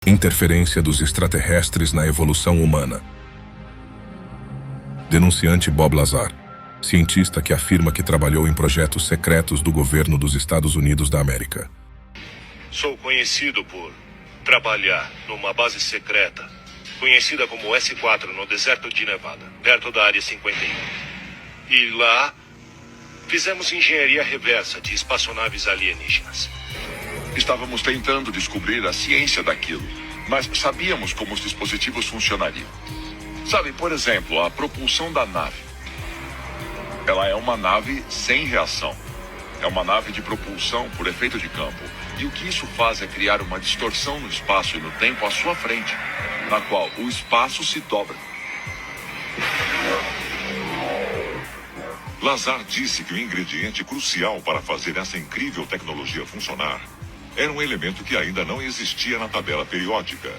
Interferência dos extraterrestres na evolução humana. Denunciante Bob Lazar, cientista que afirma que trabalhou em projetos secretos do governo dos Estados Unidos da América. Sou conhecido por trabalhar numa base secreta, conhecida como S4 no deserto de Nevada, perto da Área 51. E lá, fizemos engenharia reversa de espaçonaves alienígenas. Estávamos tentando descobrir a ciência daquilo, mas sabíamos como os dispositivos funcionariam. Sabe, por exemplo, a propulsão da nave. Ela é uma nave sem reação. É uma nave de propulsão por efeito de campo. E o que isso faz é criar uma distorção no espaço e no tempo à sua frente, na qual o espaço se dobra. Lazar disse que o ingrediente crucial para fazer essa incrível tecnologia funcionar era um elemento que ainda não existia na tabela periódica.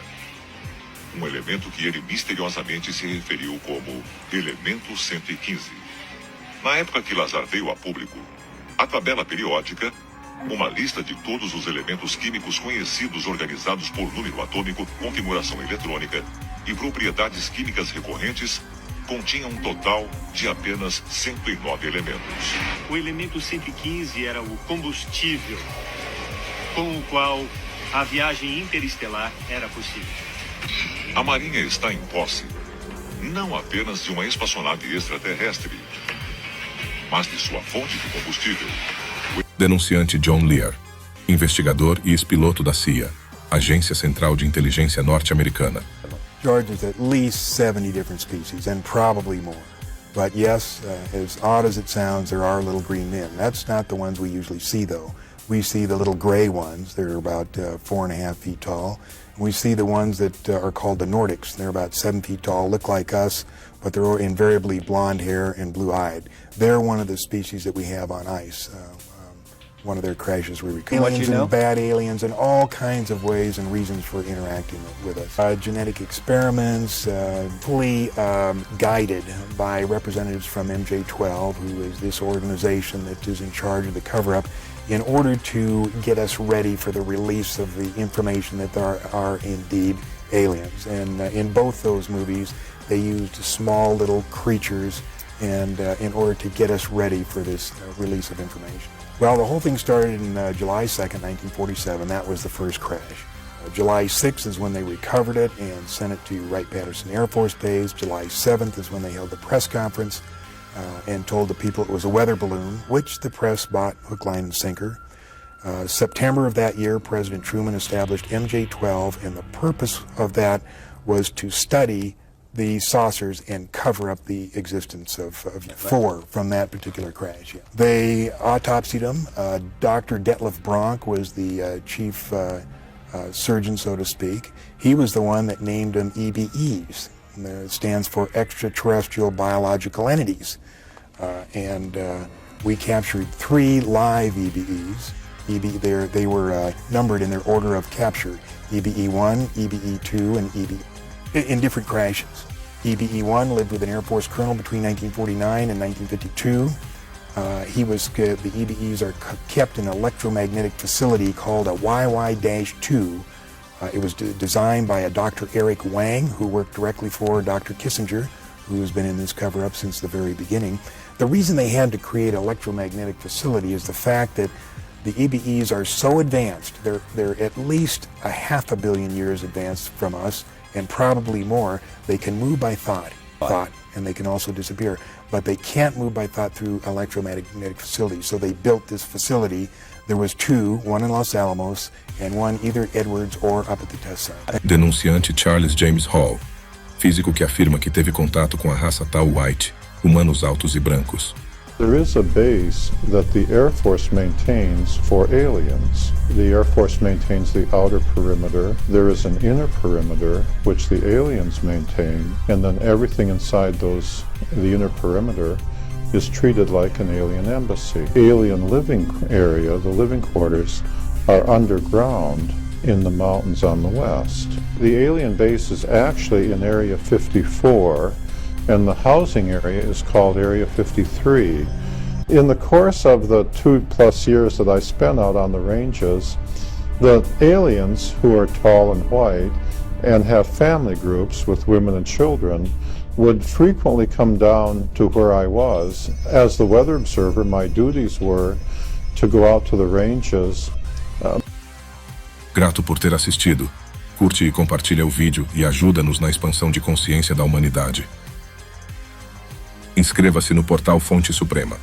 Um elemento que ele misteriosamente se referiu como elemento 115. Na época que Lazar veio a público, a tabela periódica, uma lista de todos os elementos químicos conhecidos organizados por número atômico, configuração eletrônica e propriedades químicas recorrentes, continha um total de apenas 109 elementos. O elemento 115 era o combustível com o qual a viagem interestelar era possível. A Marinha está em posse não apenas de uma espaçonave extraterrestre, mas de sua fonte de combustível. Denunciante John Lear, investigador e ex-piloto da CIA, Agência Central de Inteligência Norte-Americana. George, there's at least 70 different species, and probably more. But yes, as odd as it sounds, there are little green men. That's not the ones we usually see, though. We see the little gray ones. They're about 4.5 feet tall. And we see the ones that are called the Nordics. They're about 7 feet tall, look like us, but they're invariably blonde hair and blue-eyed. They're one of the species that we have on ice. One of their crashes we recovered. Aliens and bad aliens and all kinds of ways and reasons for interacting with us. Genetic experiments, fully guided by representatives from MJ-12, who is this organization that is in charge of the cover-up, in order to get us ready for the release of the information that there are indeed aliens. And in both those movies, they used small little creatures and in order to get us ready for this release of information. Well, the whole thing started in July 2nd, 1947. That was the first crash. July 6th is when they recovered it and sent it to Wright-Patterson Air Force Base. July 7th is when they held the press conference and told the people it was a weather balloon, which the press bought hook, line, and sinker. September of that year, President Truman established MJ-12, and the purpose of that was to study the saucers and cover up the existence of four from that particular crash. Yeah. They autopsied them. Dr. Detlef Bronk was the chief surgeon, so to speak. He was the one that named them EBEs. It stands for extraterrestrial biological entities. And we captured 3 live EBEs. They were numbered in their order of capture. EBE-1, EBE-2, and EBE in different crashes. EBE-1 lived with an Air Force colonel between 1949 and 1952. The EBEs are kept in an electromagnetic facility called a YY-2. It was designed by a Dr. Eric Wang, who worked directly for Dr. Kissinger, who has been in this cover-up since the very beginning. The reason they had to create an electromagnetic facility is the fact that the EBEs are so advanced, they're at least 500 million years advanced from us, and probably more. They can move by thought, and they can also disappear, but they can't move by thought through electromagnetic facilities. So they built this facility. There was 2, one in Los Alamos, and one either Edwards or up at the test site. Denunciante Charles James Hall, físico que afirma que teve contato com a raça tal White, humanos altos e brancos. There is a base that the Air Force maintains for aliens. The Air Force maintains the outer perimeter. There is an inner perimeter, which the aliens maintain, and then everything inside the inner perimeter is treated like an alien embassy. Alien living area, the living quarters, are underground in the mountains on the west. The alien base is actually in Area 54, and the housing area is called Area 53. In the course of the 2+ years that I spent out on the ranges, The aliens, who are tall and white and have family groups with women and children, would frequently come down to where I was. As the weather observer, my duties were to go out to the ranges. Grato por ter assistido. Curte e compartilha o vídeo e ajuda-nos na expansão de consciência da humanidade. Inscreva-se no portal Fonte Suprema.